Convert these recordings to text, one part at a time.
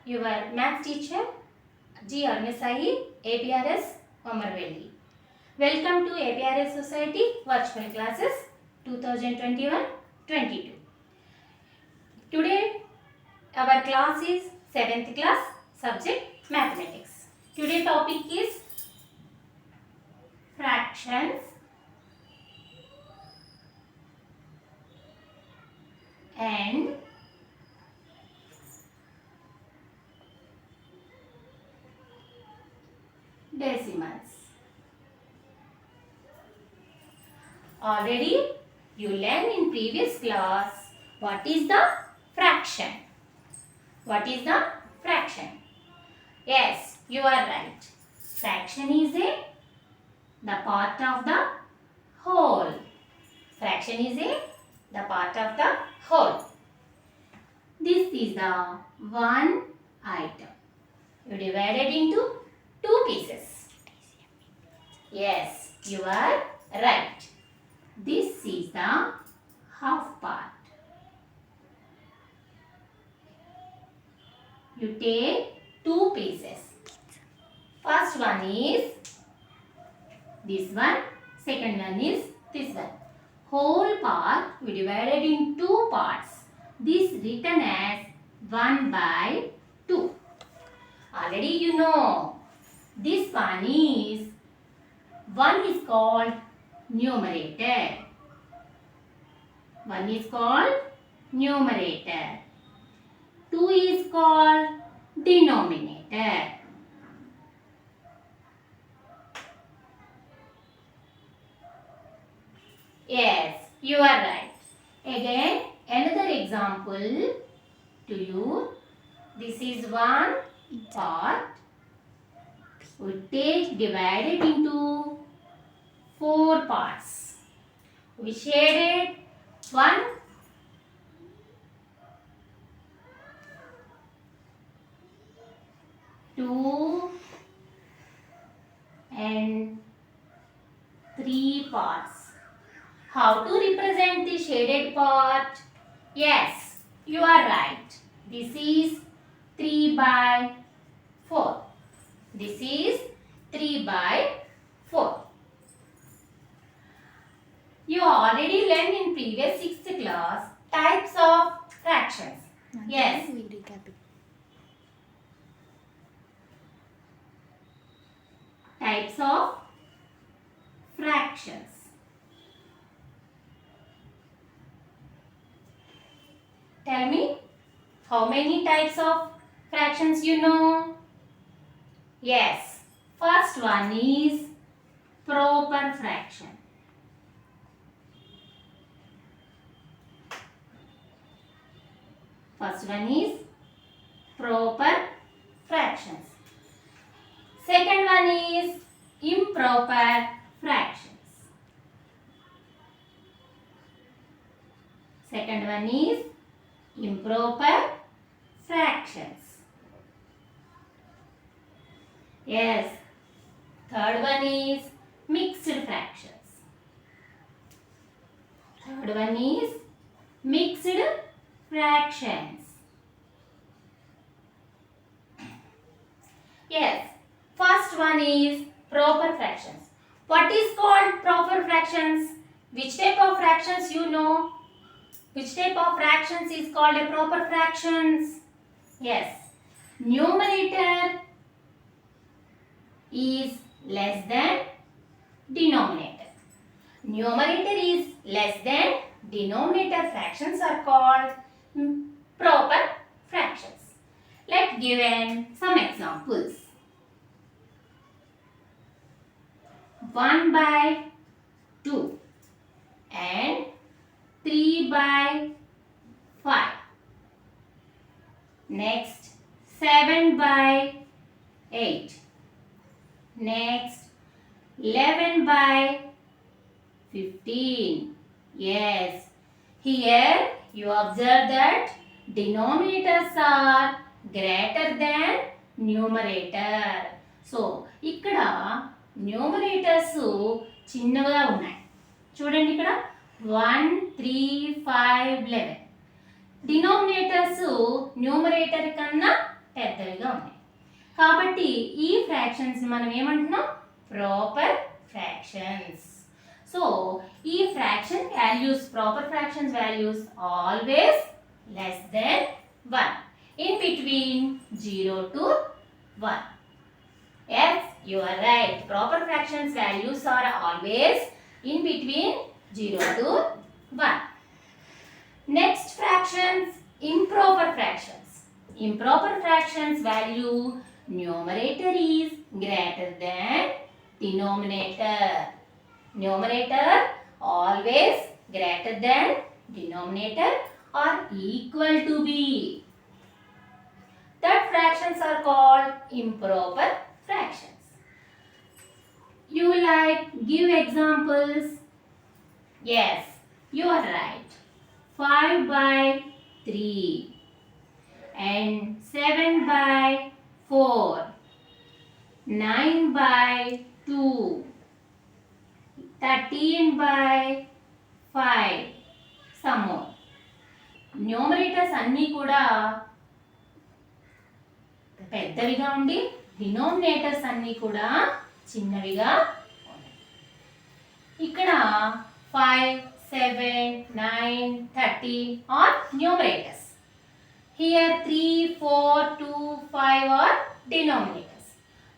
your math teacher G. Arnesahi, APRS, Omarvelli. Welcome to APRS Society Virtual Classes 2021-22. Today our class is 7th class, subject Mathematics. Today topic is fractions and decimals. Already you learned in previous class what is the fraction. What is the fraction? Yes, you are right. Fraction is the part of the whole. Fraction is the part of the whole. This is the one item. You divided into two pieces. Yes, you are right. This is the half part. You take two pieces. First one is this one. Second one is this one. Whole part we divided in two parts. This written as 1/2. Already you know. This one is called numerator. One is called numerator. 2 is called denominator. Yes, you are right. Again, another example to you. This is one part. We take divided into 4 parts. We shaded 1, 2 and 3 parts. How to represent the shaded part? Yes, you are right. This is 3/4. This is 3/4. You already learned in previous 6th class types of fractions. Yes. Types of fractions. Tell me, how many types of fractions you know? Yes. First one is proper fraction. First one is proper fractions. Second one is improper fractions. Second one is improper fractions. Yes. Third one is mixed fractions. Third one is mixed fractions. Yes. First one is proper fractions. What is called proper fractions? Which type of fractions you know? Which type of fractions is called a proper fractions? Yes. Numerator is less than denominator. Numerator is less than denominator fractions are called proper fractions. Let's give some examples. 1/2 and 3/5. Next, 7/8. Next, 11/15. Yes, here you observe that denominators are greater than numerator. So, ఇక్కడ numerators చిన్నగా ఉన్నాయి. చూడండి ఇక్కడ 1, 3, 5, 11. Denominators numerator కన్నా పెద్దవిగా ఉన్నాయి. కాబట్టి ఈ ఫ్రాక్షన్స్ మనం ఏమంటున్నాం? Proper fractions. సో ఈ fraction values, proper fractions values always less than 1, in between 0 to 1. Yes, you are right. Proper fractions values are always in between 0 to 1. Next fractions, improper fractions. Improper fractions value numerator is greater than denominator. Numerator always greater than denominator or equal to b. That fractions are called improper fractions. You like give examples? Yes, you are right. 5 by 3 and 7 by 4, 9 by 2, 13 by 5. Some more. Numerators అన్నీ కూడా పెద్దవిగా ఉండి denominators అన్నీ కూడా చిన్నవిగా ఉన్నాయి. ఇక్కడ 5, 7, 9, 30 are numerators. Here 3, 4, 2, 5 are denominators.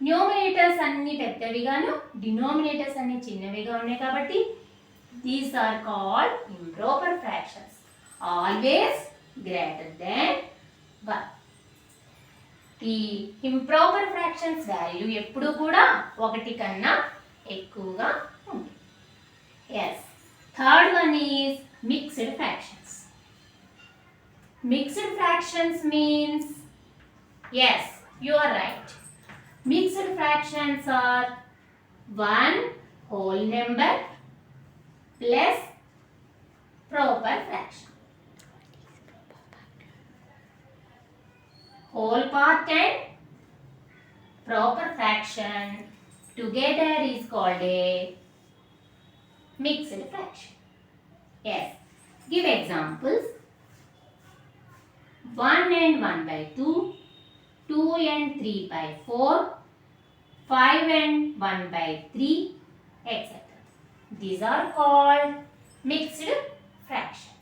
Numerators అన్ని పెద్దవిగాను డినోమినేటర్స్ అన్ని చిన్నవిగా ఉన్నాయి కాబట్టి these are called improper fractions. Always greater than 1. ఈ ఇంప్రాపర్ ఫ్రాక్షన్స్ వాల్యూ ఎప్పుడు కూడా 1 కన్నా ఎక్కువగా ఉంది. Yes, third one is mixed fractions. Mixed fractions means, yes you are right, mixed fractions are 1 whole number plus proper fraction. Whole part and proper fraction together is called a mixed fraction. Yes, give examples. 1 and 1 by 2, 2 and 3 by 4, 5 and 1 by 3, etc. These are called mixed fractions.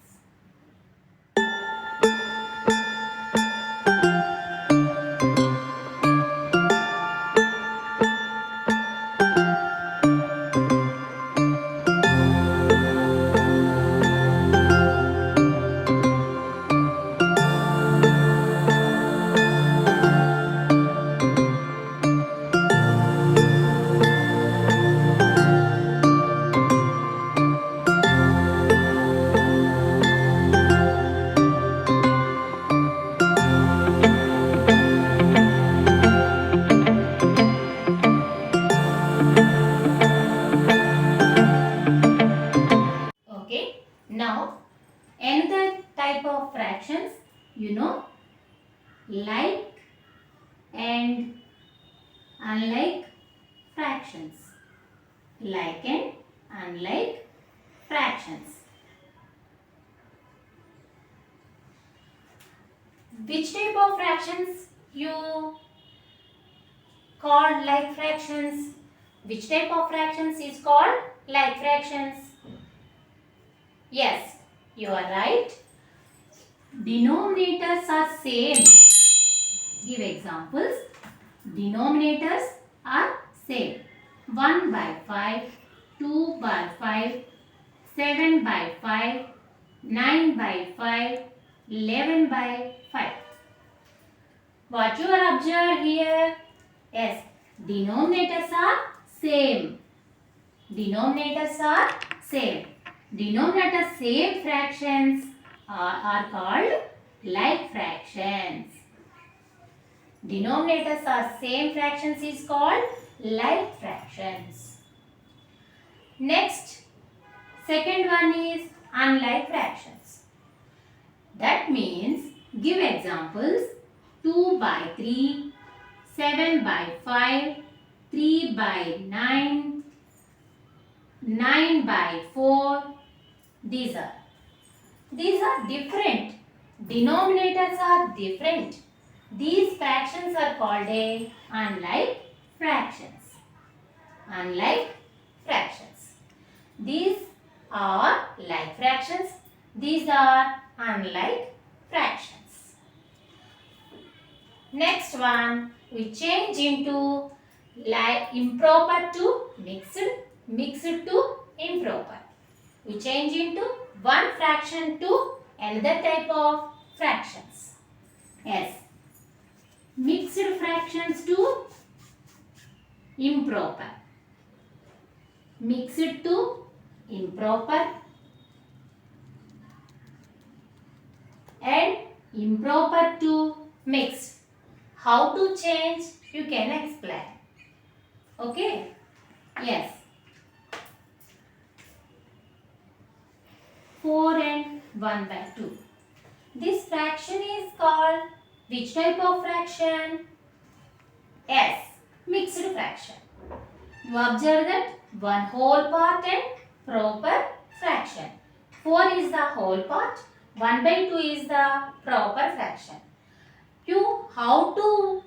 Now, another type of fractions, you know, like and unlike fractions. Like and unlike fractions. Which type of fractions you called like fractions? Which type of fractions is called like fractions? Yes, you are right. Denominators are same. Give examples. Denominators are same. 1 by 5, 2 by 5, 7 by 5, 9 by 5, 11 by 5. What you are observed here? Yes, denominators are same. Denominators are same. Denominators same fractions are called like fractions. Denominators are same fractions is called like fractions. Next, second one is unlike fractions. That means, give examples. 2 by 3, 7 by 5, 3 by 9, 9 by 4. These are different. Denominators are different. These fractions are called a unlike fractions. Unlike fractions. These are like fractions. These are unlike fractions. Next one, we change into like improper to mixed, mixed to improper. We change into one fraction to another type of fractions. Yes. Mixed fractions to improper. Mixed to improper and improper to mixed. How to change you can explain. Okay? Yes. 4 and 1 by 2. This fraction is called which type of fraction? Yes, mixed fraction. You observe that one whole part and proper fraction. 4 is the whole part, 1 by 2 is the proper fraction. How to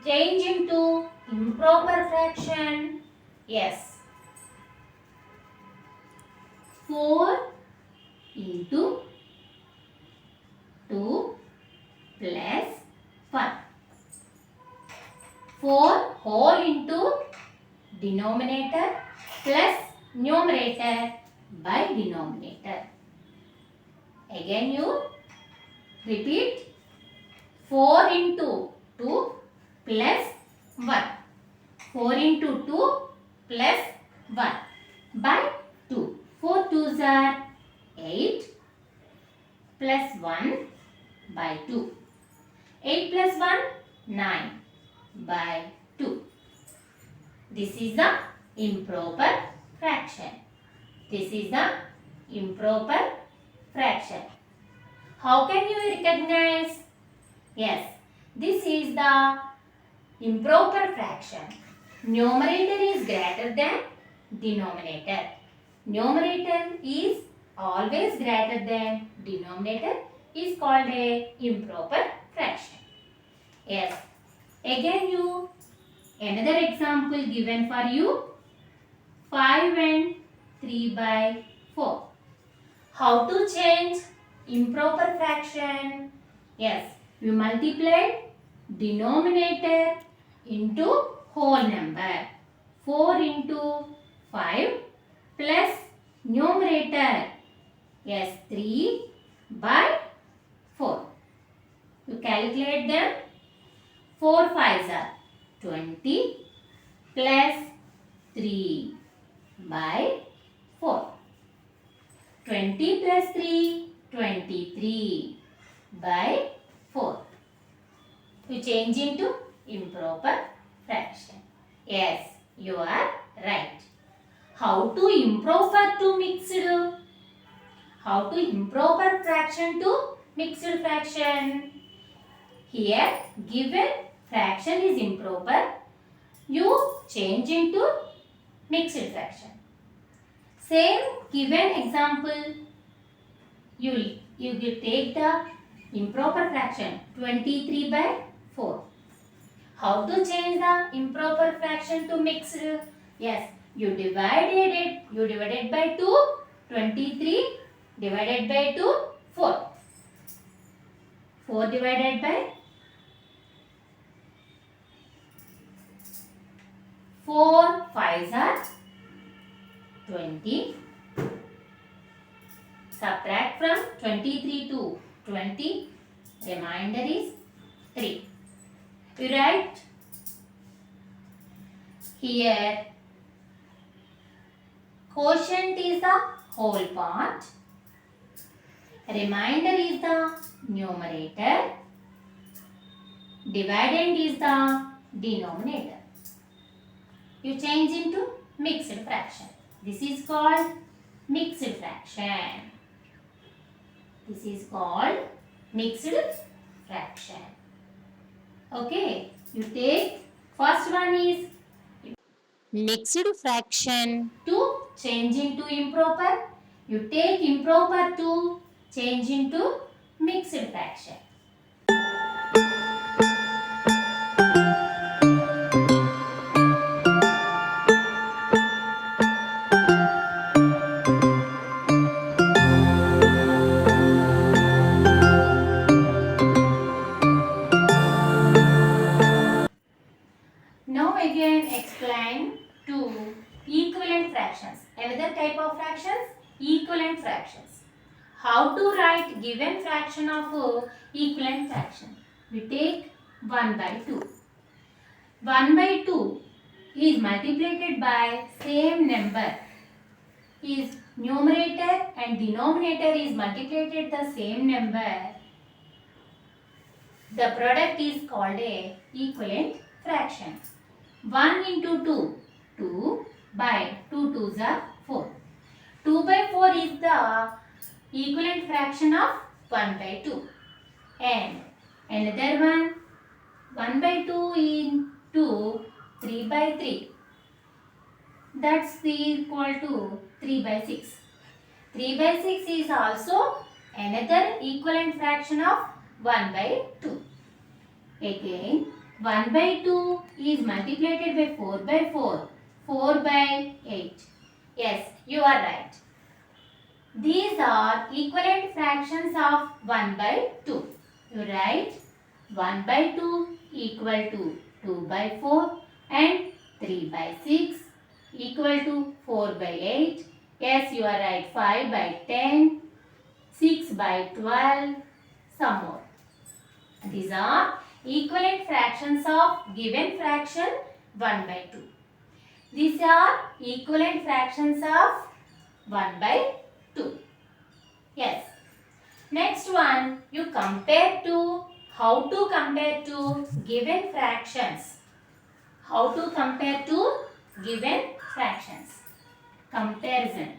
change into improper fraction? Yes. 4 into 2 plus 1. 4 whole into denominator plus numerator by denominator. Again you repeat 4 into 2 plus 1. 4 into 2 plus 1 by 2. 4 2s are 8 plus 1 by 2. 8 plus 1, 9 by 2. This is the improper fraction. This is the improper fraction. How can you recognize? Yes, this is the improper fraction. Numerator is greater than denominator. Numerator is always greater than denominator is called a improper fraction. Yes. Again another example given for you. 5 and 3 by 4. How to change improper fraction? Yes. You multiply denominator into whole number. 4 into 5 plus numerator. Yes, 3 by 4. You calculate them. 4 5s are 20 plus 3 by 4. 20 plus 3, 23 by 4. You change into improper fraction. Yes, you are right. How to improper to mixed? How to improper fraction to mixed fraction? Here given fraction is improper. You change into mixed fraction. Same given example. You take the improper fraction 23 by 4. How to change the improper fraction to mixed? Yes, you divided by 2, 23 divided by 2, 4. 4 divided by 4 5s are 20. Subtract from 23 to 20. Remainder is 3. You write here quotient is the whole part. Remainder is the numerator. Dividend is the denominator. You change into mixed fraction. This is called mixed fraction. This is called mixed fraction. Okay, you take first one is mixed fraction to change into improper. You take improper to change into mixed fraction. equivalent fractions. How to write given fraction of equivalent fraction? We take 1 by 2. 1 by 2 is multiplied by same number. Is numerator and denominator is multiplied the same number. The product is called a equivalent fraction. 1 into 2, 2 by 2 twos are 4. 2 by 4 is the equivalent fraction of 1 by 2. And another one, 1 by 2 into 3 by 3. That's equal to 3 by 6. 3 by 6 is also another equivalent fraction of 1 by 2. Again, 1 by 2 is multiplied by 4 by 4. 4 by 8. Yes, you are right. These are equivalent fractions of 1 by 2. You write 1 by 2 equal to 2 by 4 and 3 by 6 equal to 4 by 8. Yes, you are right. 5 by 10, 6 by 12, some more. These are equivalent fractions of given fraction 1 by 2. These are equivalent fractions of 1 by 2. Yes. Next one, you compare to, how to compare to given fractions. How to compare to given fractions. Comparison.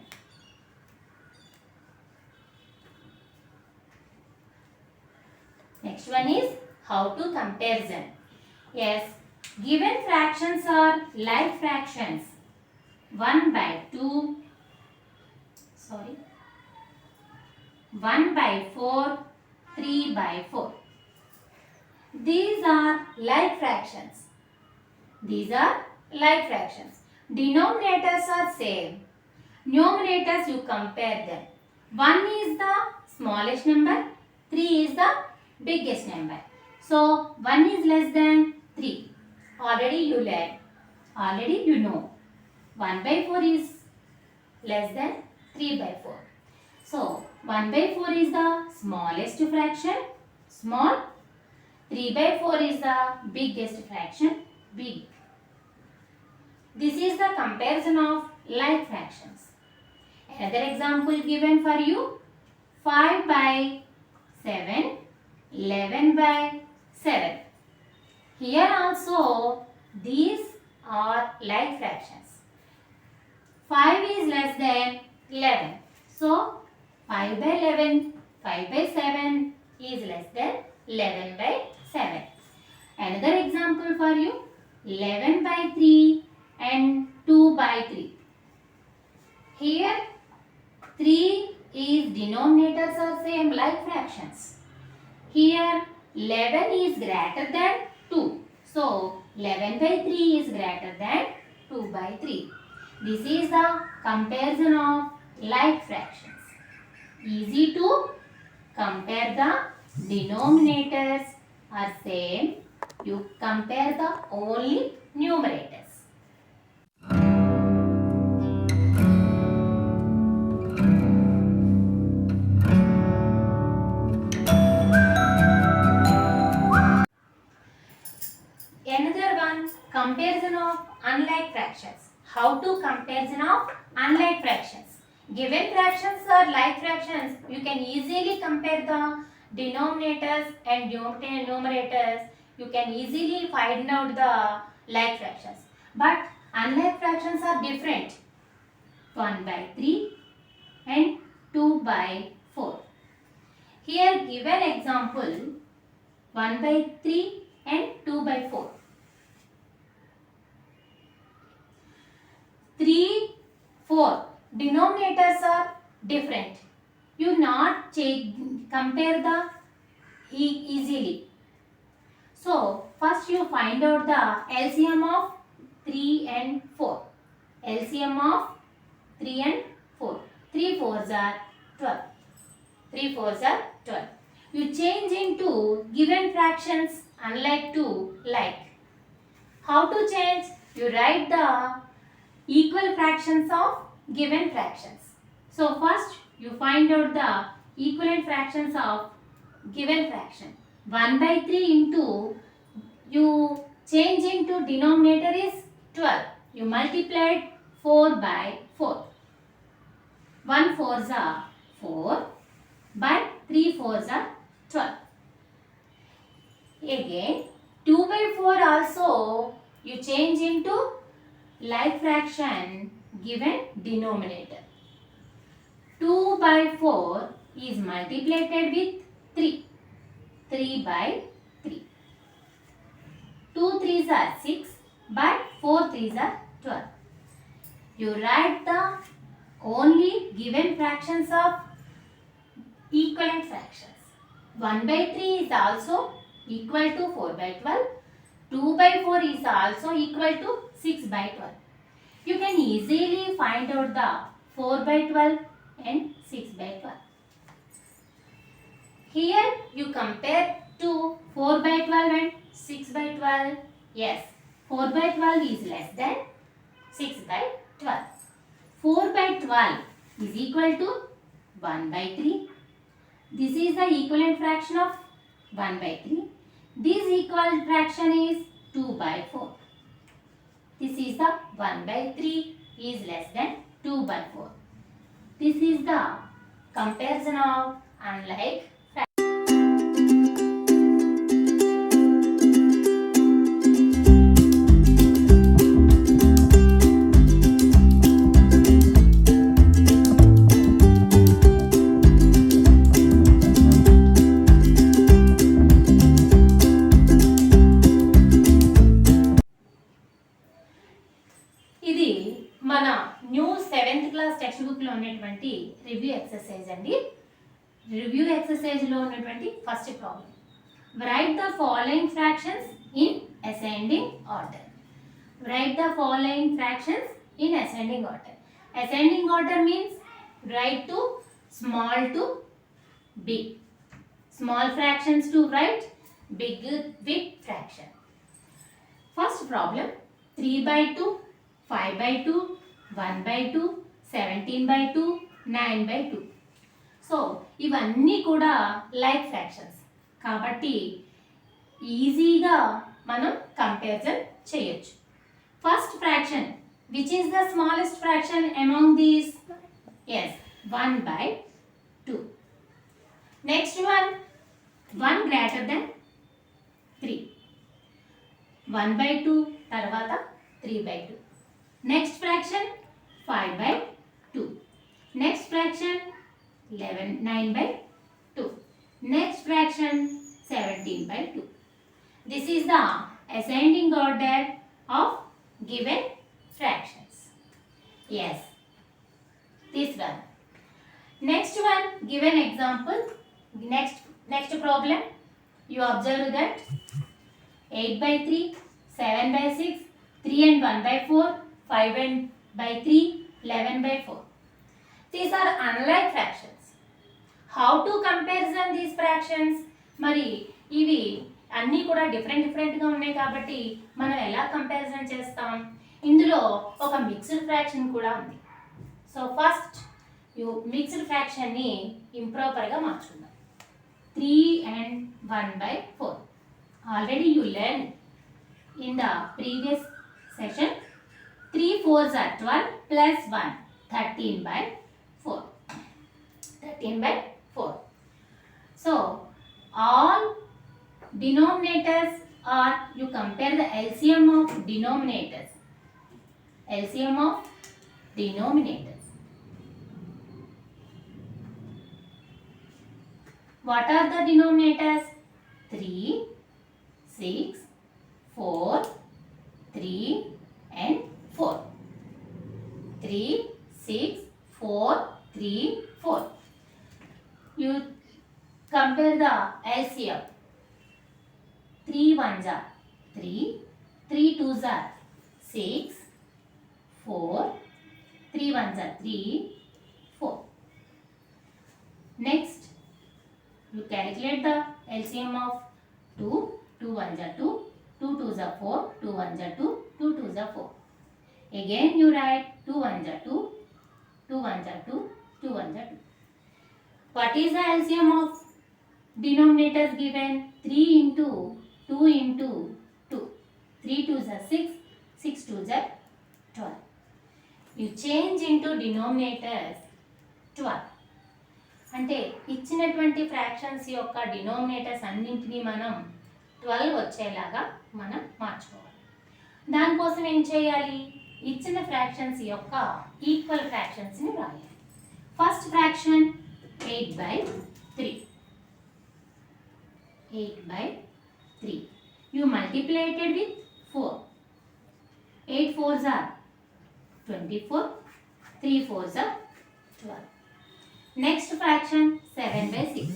Next one is how to comparison. Yes, given fractions are like fractions. 1 by 2, 1 by 4, 3 by 4. These are like fractions. These are like fractions. Denominators are same. Numerators you compare them. 1 is the smallest number, 3 is the biggest number. So 1 is less than 3. Already you learned. Already you know. 1 by 4 is less than 3 by 4. So 1 by 4 is the smallest fraction, small. 3 by 4 is the biggest fraction, big. This is the comparison of like fractions. Another example given for you. 5 by 7, 11 by 7. Here also these are like fractions. 5 is less than 11. So 5 by 11, 5 by 7 is less than 11 by 7. Another example for you. 11 by 3 and 2 by 3. Here 3 is denominators are same like fractions. Here 11 is greater than 2. So 11 by 3 is greater than 2 by 3. This is the comparison of like fractions. Easy to compare the denominators are same. You compare the only numerators. Another one, comparison of unlike fractions. How to comparison of unlike fractions. Given fractions or like fractions, you can easily compare the denominators and numerators. You can easily find out the like fractions. But unlike fractions are different. 1 by 3 and 2 by 4. Here given example 1 by 3 and 2 by 4. 3, 4. Denominators are different. You not compare the easily. So first you find out the LCM of 3 and 4. LCM of 3 and 4. 3 4s are 12. 3 4s are 12. You change into given fractions unlike to like. How to change? You write the equal fractions of given fractions. So first you find out the equivalent fractions of given fraction. 1 by 3 into, you change into denominator is 12. You multiplied 4 by 4. 1 4s are 4 by 3 4s are 12. Again 2 by 4 also you change into like fraction given denominator. 2 by 4 is multiplied with 3. 3 by 3. 2 3s are 6 by 4 3s are 12. You write the only given fractions of equivalent fractions. 1 by 3 is also equal to 4 by 12. 2 by 4 is also equal to 6 by 12. You can easily find out the 4 by 12 and 6 by 12. Here you compare to 4 by 12 and 6 by 12. Yes, 4 by 12 is less than 6 by 12. 4 by 12 is equal to 1 by 3. This is the equivalent fraction of 1 by 3. This equivalent fraction is 2 by 4. This is the 1 by 3 is less than 2 by 4. This is the comparison of unlike ఇది మన new 7th class text book లో ఉన్నటువంటి review exercise అండి. Review exercise లో ఉన్నటువంటి first problem. Write the following fractions in ascending order. Write the following fractions in ascending order. Ascending order means write to small to big. Small fractions to write, big with fraction. First problem, 3 by 2, 5 by 2, 1 by 2, 17 by 2, 9 by 2. So ఇవన్నీ కూడా like fractions కాబట్టి ఈజీగా మనం comparison చేయొచ్చు. First fraction which is the smallest fraction among these? Yes, 1 by 2. Next one 1 greater than 3. 1 by 2 తర్వాత 3 by 2. Next fraction 5 by 2. Next fraction 9 by 2. Next fraction 17 by 2. This is the ascending order of given fractions. Yes, this one. Next one, given example. Next problem, you observe that 8 by 3, 7 by 6, 3 and 1 by 4, 5 and by 3, 11 by 4. These are unlike fractions. How to comparison these fractions? మరి ఇవి అన్నీ కూడా డిఫరెంట్గా ఉన్నాయి కాబట్టి మనం ఎలా comparison చేస్తాం? ఇందులో ఒక మిక్స్డ్ ఫ్రాక్షన్ కూడా ఉంది. సో ఫస్ట్ మిక్స్డ్ ఫ్రాక్షన్ని ఇంప్రాపర్గా మార్చుకుందాం. 3 and 1 by 4. Already you learned in the previous session. 3 4s are 12 plus 1, 13 by 4. 13 by 4. So all denominators are, you compare the LCM of denominators. LCM of denominators. What are the denominators? 3, 6, 4, 3 and 4. 3, 6, 4, 3, 4. You compare the LCM. 3 1s are 3, 3 2s are 6, 4, 3 1s are 3, 4. Next, you calculate the LCM of 2, 2 1s are 2, 2 2s are 4, 2 1s are 2, 2 2s are 4. Again you write 2 1s are 2, 2 1s are 2, 2 1s are 2. What is the LCM of denominators given? 3 into 2 into 2. 3 2s are 6, 6 2s are 12. You change into denominators 12. అంటే ఇచ్చినటువంటి fractions యొక్క denominators అన్నింటినీ మనం 12 వచ్చేలాగా మనం మార్చుకోవాలి. దానికోసం ఏం చేయాలి? ఇచ్చిన ఫ్రాక్షన్స్ యొక్క ఈక్వల్ ఫ్రాక్షన్స్ని రాయాలి. First fraction 8/3. 8/3. You multiplied with 4. 8 4s are 24. 3 4s are 12. Next fraction 7/6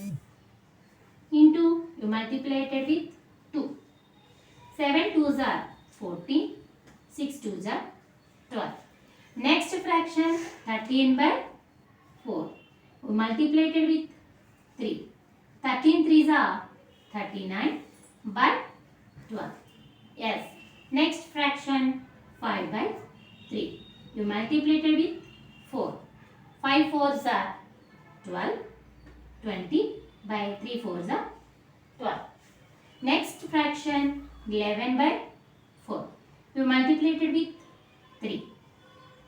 into you multiplied with 2. 7 2s are 14. 6 2s are 12. Next fraction 13/4. We multiplied with 3. 13 3s are 39/12. Yes. Next fraction 5/3. You multiplied with 4. 5 4s are 12. 20 by 3 4s are 12. Next fraction 11/4. You multiplied with 3.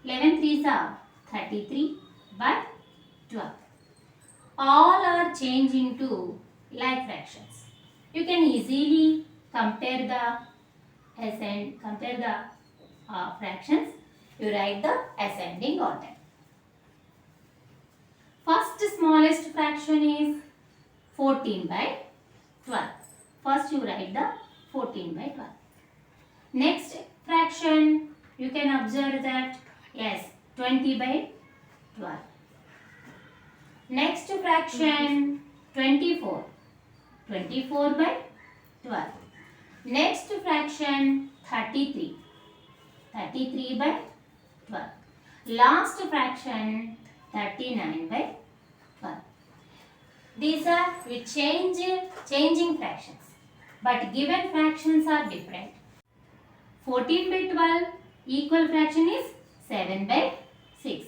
11 3s are 33/12. All are changed into like fractions. You can easily compare the fractions. You write the ascending order. First smallest fraction is 14/12. First you write the 14/12. Next fraction you can observe that yes 20/12. Next fraction 24. 24/12. Next fraction 33. 33/12. Last fraction 39/12. These are we changing fractions, but given fractions are different. 14/12 equal fraction is 7/6.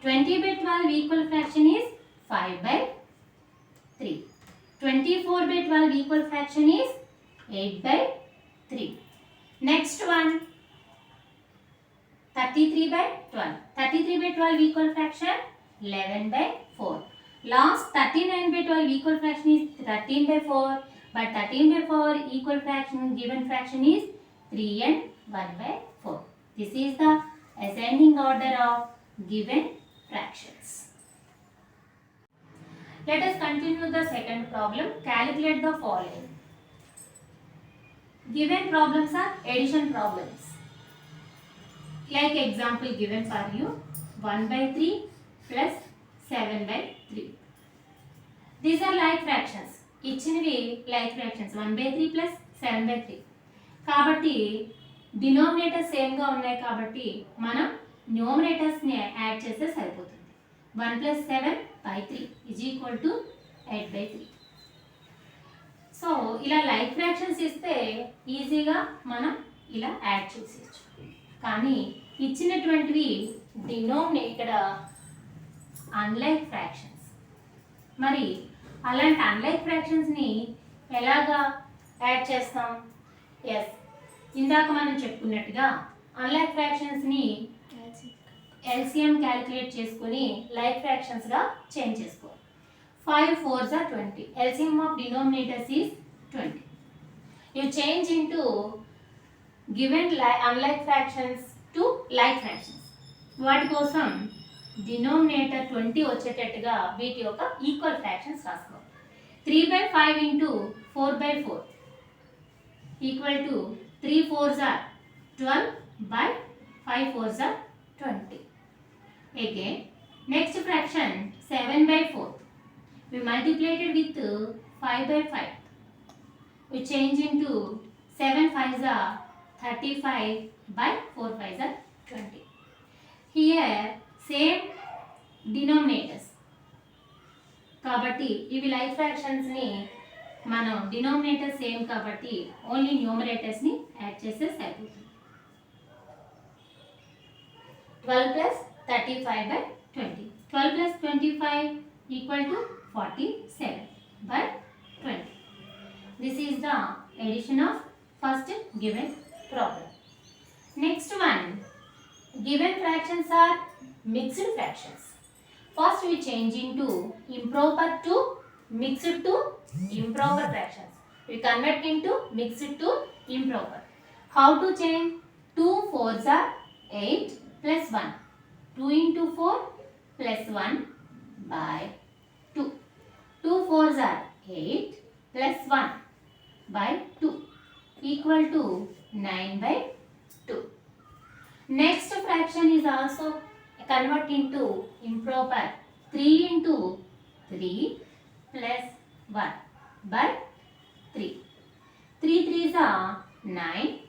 20/12 equal fraction is 5/3. 24/12 equal fraction is 8/3. Next one 33/12. 33/12 equal fraction 11/4. Last 39/12 equal fraction is 13/4. But 13/4 equal fraction given fraction is 3 and 1/4. This is the ascending order of given fractions. Let us continue the second problem. Calculate the following. Given problems are addition problems. Like example given for you 1/3 plus 7/3. These are like fractions. ఇచ్చినవి like fractions 1/3 plus 7/3. కాబట్టి denominator సేమ్గా ఉన్నాయి కాబట్టి మనం న్యూమరేటర్స్ని add చేస్తే సరిపోతుంది. 1 plus 7/3 is equal to 8/3. So ఇలా like fractions ఇస్తే ఈజీగా మనం ఇలా యాడ్ చేసేయచ్చు. కానీ ఇచ్చినటువంటివి ఇక్కడ అన్లైక్ ఫ్రాక్షన్స్. మరి అలాంటి అన్లైక్ ఫ్రాక్షన్స్ని ఎలాగా యాడ్ చేస్తాం? ఎస్, ఇందాక మనం చెప్పుకున్నట్టుగా అన్లైక్ ఫ్రాక్షన్స్ని ఎల్సిఎం క్యాలిక్యులేట్ చేసుకొని లైక్ ఫ్రాక్షన్స్గా చేంజ్ చేసుకోవాలి. 5 4s are 20. LCM of denominators is 20. You change into given unlike fractions to like fractions. వాటి కోసం డినోమినేటర్ 20 వచ్చేటట్టుగా వీటి యొక్క ఈక్వల్ ఫ్రాక్షన్స్ రాసుకోవాలి. 3/5 into 4/4 equal to 3 4s are 12 by 5 4s are 20. Again, next fraction 7/4. We multiplied it with 5/5. We change into 7 5s are 35 by 4 5s are 20. Here same denominators. కాబట్టి ఇవి like ఫ్రాక్షన్స్ని మనం denominator same కాబట్టి only న్యూమరేటర్స్ని add చేస్తే సరిపోతుంది. 12 plus 35/20. 12 plus 25 equal to 47 by 20. This is the addition of first given problem. Next one, given fractions are mixed fractions. First we change into improper to mixed to improper fractions. We convert into mixed to improper. How to change? 2 4s are 8 plus 1. 2 into 4 plus 1 by 2. 2 4s are 8 plus 1 by 2 equal to 9 by 2. Next fraction is also convert into improper. 3 into 3 plus 1 by 3. 3 3s are 9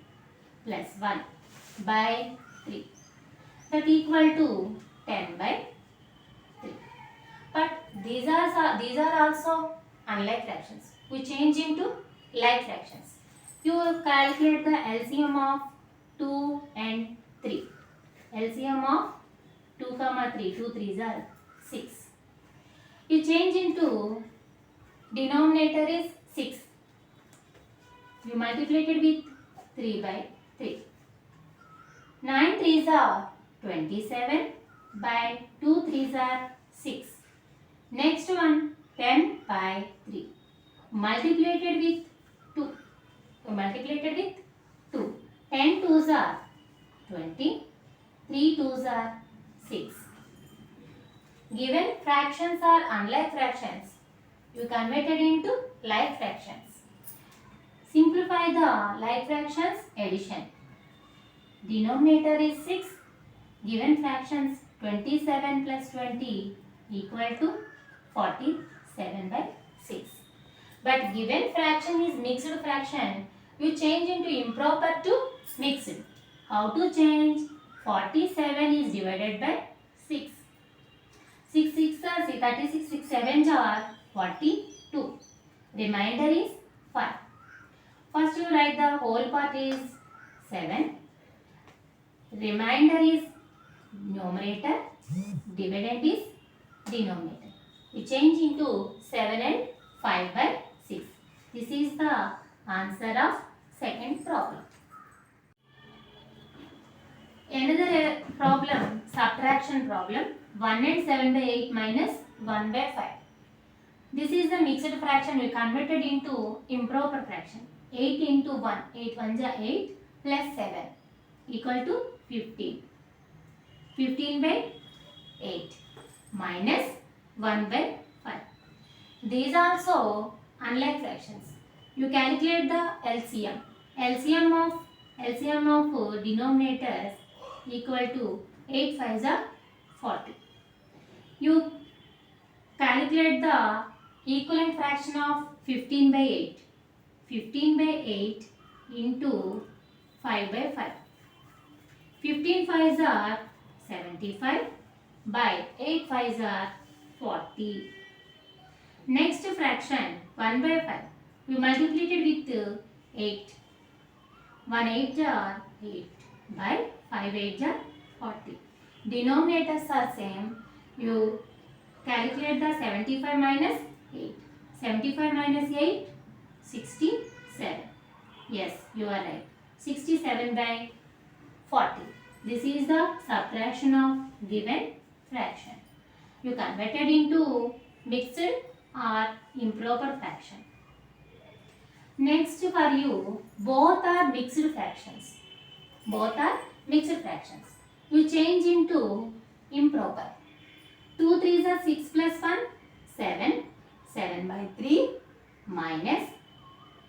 plus 1 by 3. That equal to 10 by 3. But these are also unlike fractions. We change into like fractions. You calculate the LCM of 2 and 3. LCM of 2 comma 3. 2 3s are 6. You change into denominator is 6. You multiply it with 3 by 3. 9 3s are 27 by 2 3s are 6. Next one 10 by 3. Multiplied with 2. Multiplied with 2. 10 2s are 20. 3 2s are 6. Given fractions are unlike fractions, you converted into like fractions. Simplify the like fractions addition. Denominator is 6. Given fractions 27 plus 20 equal to 47 by 6. But given fraction is mixed fraction, you change into improper to mixed. How to change? 47 is divided by 6. 6 6 are 36, 6 7 are 42. Remainder is 5. First you write the whole part is 7. Remainder is numerator. Dividend is denominator. We change into 7 and 5 by 6. This is the answer of second problem. Another problem, subtraction problem. 1 and 7 by 8 minus 1 by 5. This is the mixed fraction we converted into improper fraction. 8 into 1, 8 1s are 8 plus 7 equal to 15. 15 by 8 minus 1 by 5. These are also unlike fractions. You calculate the LCM. LCM of denominators equal to 8 5s are 40. You calculate the equivalent fraction of 15 by 8. 15 by 8 into 5 by 5. 15 5s are 75 by 8 5s are 40. Next fraction 1 by 5. We multiply it with 8. 1 8 are 8 by 5 8 are 40. Denominators are same. You calculate the 75 minus 8. 75 minus 8, 67. Yes, you are right. 67 by 40. This is the subtraction of given fraction. You converted into mixed or improper fraction. Next for you, both are mixed fractions. Both are mixed fractions. You change into improper. 2 3s are 6 plus 1, 7. 7 by 3 minus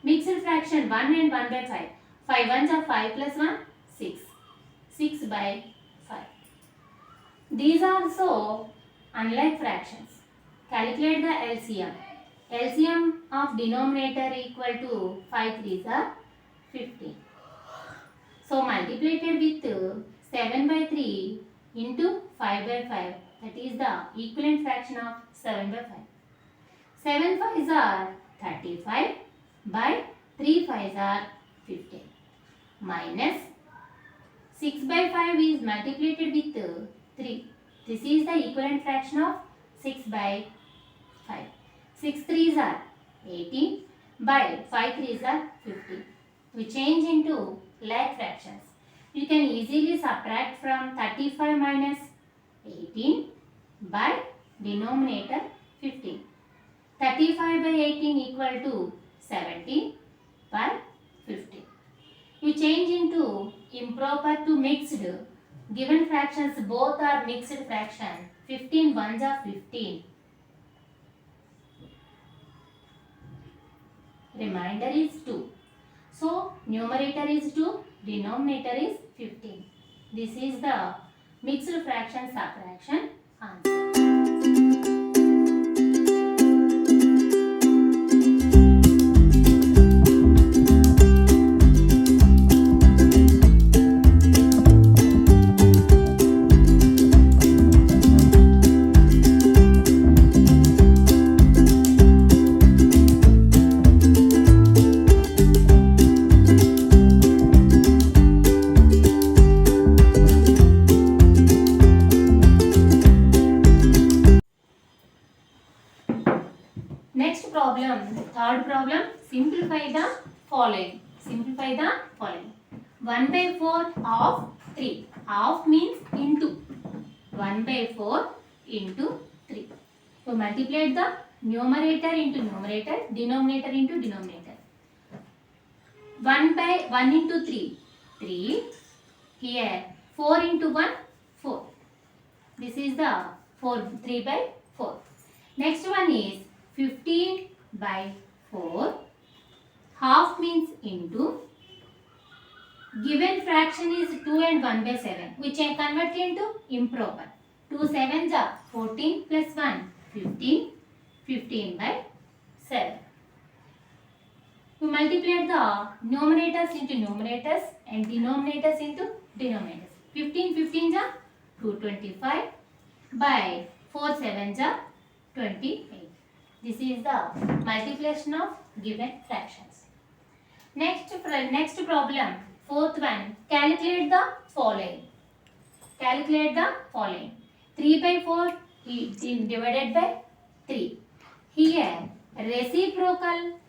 mixed fraction 1 and 1 by 5. 5 1s are 5 plus 1, 6. 6 by 5. These are also unlike fractions. Calculate the LCM. LCM of denominator equal to 5 3s are 15. So multiplied with 7 by 3 into 5 by 5. That is the equivalent fraction of 7 by 5. 7 5s are 35 by 3 5s are 15. Minus 6 by 5 is multiplied with 3. This is the equivalent fraction of 6 by 5. 6 3s are 18 by 5 3s are 50. We change into like fractions. You can easily subtract from 35 minus 18 by denominator 15. 35 by 18 equal to 70 by 50. You change into improper to mixed. Given fractions both are mixed fraction. 15 ones are 15. Remainder is 2. So numerator is 2, denominator is 15. This is the mixed fraction subtraction answer. Next problem, third problem, simplify the following. Simplify the following. 1 by 4 of 3. Of means into. 1 by 4 into 3. So multiply the numerator into numerator, denominator into denominator. 1 by 1 into 3. 3. Here 4 into 1, 4. This is the 3 by 4. Next one is 15 by 4. Half means into. Given fraction is 2 and 1 by 7, which I convert into improper. 2 7s are 14 plus 1, 15. 15 by 7. You multiply the numerators into numerators and denominators into denominators. 15 15s are 225 by 4 7s are 28. This is the multiplication of given fractions. Next problem, fourth one, calculate the following. Calculate the following. 3 by 4 is divided by 3. Here, reciprocal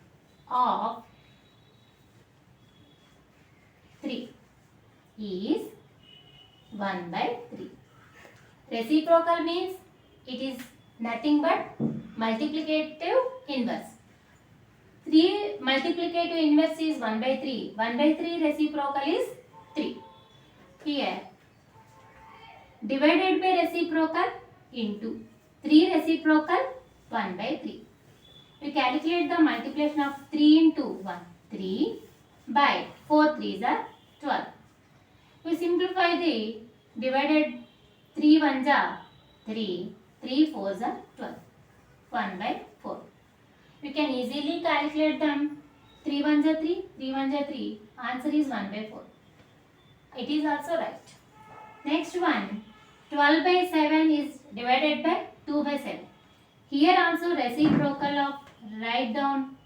of 3 is 1 by 3. Reciprocal means it is nothing but multiplicative inverse. 3 multiplicative inverse is 1 by 3. 1 by 3 reciprocal is 3. Here, divided by reciprocal into 3 reciprocal 1 by 3. We calculate the multiplication of 3 into 1. 3 by 4 3s are 12. We simplify the divided 3 1s are 3. 3 4s are 12. 1 by 4. You can easily calculate them. 3 1s are 3. 3 1s are 3. Answer is 1 by 4. It is also right. Next one. 12 by 7 is divided by 2 by 7. Here also reciprocal of, write down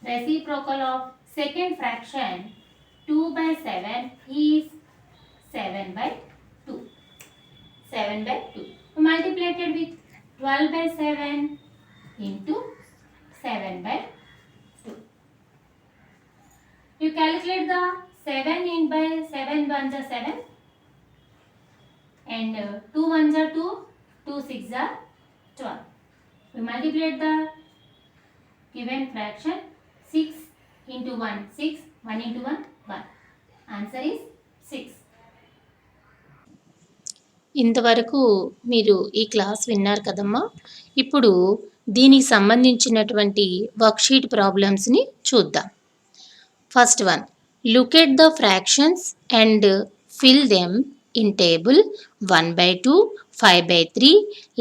reciprocal of second fraction 2 by 7 is 7 by 2. 7 by 2. Multiplied with 12 by 7 into 7 by 2. You calculate the 7 in by 7 ones are 7 and 2 ones are 2, 2 6 are 12. We multiply the given fraction 6 into 1, 6, 1 into 1, 1. Answer is 6. ఇంతవరకు మీరు ఈ class విన్నారు కదమ్మా. ఇప్పుడు దీనికి సంబంధించినటువంటి worksheet ప్రాబ్లమ్స్ని చూద్దాం. First one, look at the fractions and fill them in table 1 by 2, 5 by 3,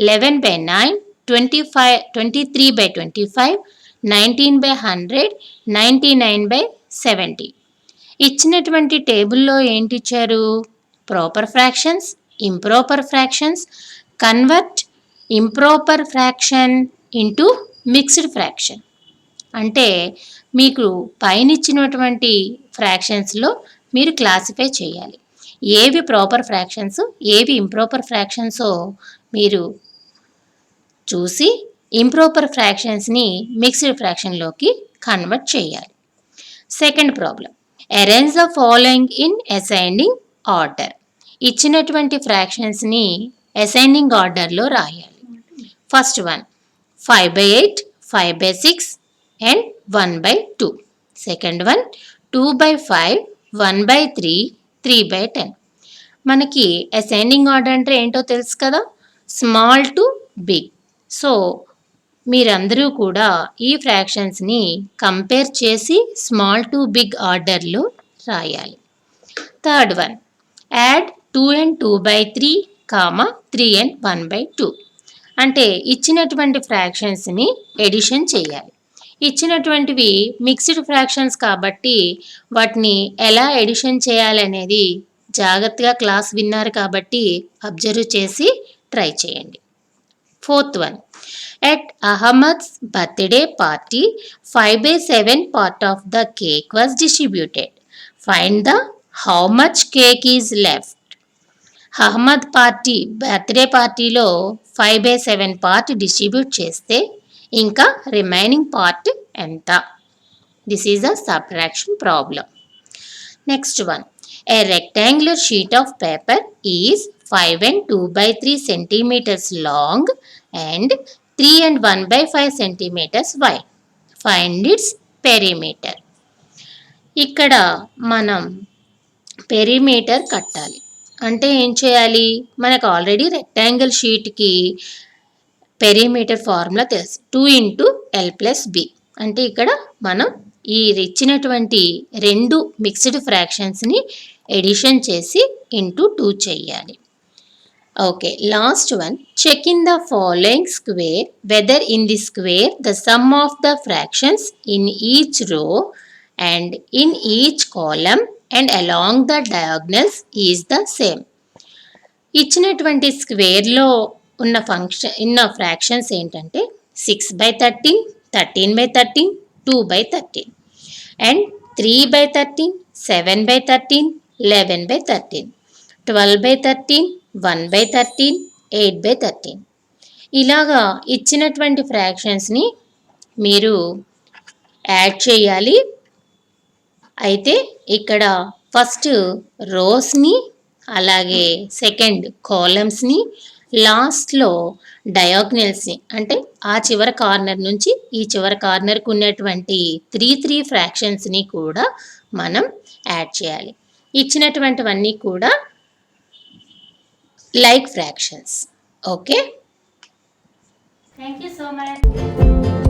11 by 9, 23 by 25, 19 by 100, 99 by 70. ఇచ్చినటువంటి టేబుల్లో ఏంటి ఇచ్చారు? Proper fractions, improper fractions, convert improper fraction into mixed fraction. అంటే మీకు పైన ఇచ్చినటువంటి ఫ్రాక్షన్స్లో మీరు క్లాసిఫై చేయాలి. ఏవి ప్రాపర్ ఫ్రాక్షన్స్, ఏవి ఇంప్రాపర్ ఫ్రాక్షన్సో మీరు చూసి ఇంప్రాపర్ ఫ్రాక్షన్స్ని మిక్స్డ్ ఫ్రాక్షన్లోకి కన్వర్ట్ చేయాలి. Second problem, arrange the following in ascending order. ఇచ్చినటువంటి ఫ్రాక్షన్స్ని అసెండింగ్ ఆర్డర్లో రాయాలి. First one 5/8, 5/6 and 1/2. Second one 2/5, 1/3, 3/10. మనకి అసెండింగ్ ఆర్డర్ అంటే ఏంటో తెలుసు కదా, స్మాల్ టు బిగ్. సో మీరందరూ కూడా ఈ ఫ్రాక్షన్స్ని కంపేర్ చేసి స్మాల్ టు బిగ్ ఆర్డర్లో రాయాలి. Third one, add 2 and 2/3, 3 and 1/2. అంటే ఇచ్చినటువంటి ఫ్రాక్షన్స్ని ఎడిషన్ చేయాలి. ఇచ్చినటువంటివి మిక్స్డ్ ఫ్రాక్షన్స్ కాబట్టి వాటిని ఎలా ఎడిషన్ చేయాలనేది జాగ్రత్తగా క్లాస్ విన్నారు కాబట్టి అబ్జర్వ్ చేసి ట్రై చేయండి. Fourth one, at Ahmad's birthday party 5/7 part of the cake was distributed. Find the how much cake is left. Ahmed birthday పార్టీలో 5/7 పార్ట్ డిస్ట్రిబ్యూట్ చేస్తే ఇంకా రిమైనింగ్ పార్ట్ ఎంత? This is a subtraction problem. Next one, a rectangular sheet of paper is 5 and 2/3 centimeters long and 3 and 1/5 centimeters wide. Find its perimeter. ఇక్కడ మనం perimeter కట్టాలి. అంటే ఏం చేయాలి, మనకు ఆల్రెడీ రెక్టాంగిల్ షీట్కి పెరిమీటర్ ఫార్ములా తెలుసు, 2 into L+B. అంటే ఇక్కడ మనం ఈ ఇచ్చినటువంటి రెండు మిక్స్డ్ ఫ్రాక్షన్స్ని ఎడిషన్ చేసి ఇంటూ 2 చేయాలి. Okay, last one, check in the following square whether in the square the sum of the fractions in each row and in each column and along the diagonals is the same. ఇచ్చినటువంటి స్క్వేర్లో ఉన్న fractions ఏంటంటే 6/13, 13/13, 2/13 and 3/13, 7/13, 11/13, 12/13, 1/13, 8/13. ఇలాగా ఇచ్చినటువంటి ఫ్రాక్షన్స్ని మీరు add చేయాలి. అయితే ఇక్కడ ఫస్ట్ రోస్ని, అలాగే సెకండ్ కాలమ్స్ని, లాస్ట్లో డయాగ్నల్స్ని, అంటే ఆ చివరి కార్నర్ నుంచి ఈ చివరి కార్నర్కి ఉన్నటువంటి 3 ఫ్రాక్షన్స్ని కూడా మనం యాడ్ చేయాలి. ఇచ్చినటువంటివన్నీ కూడా like fractions. Okay, thank you so much.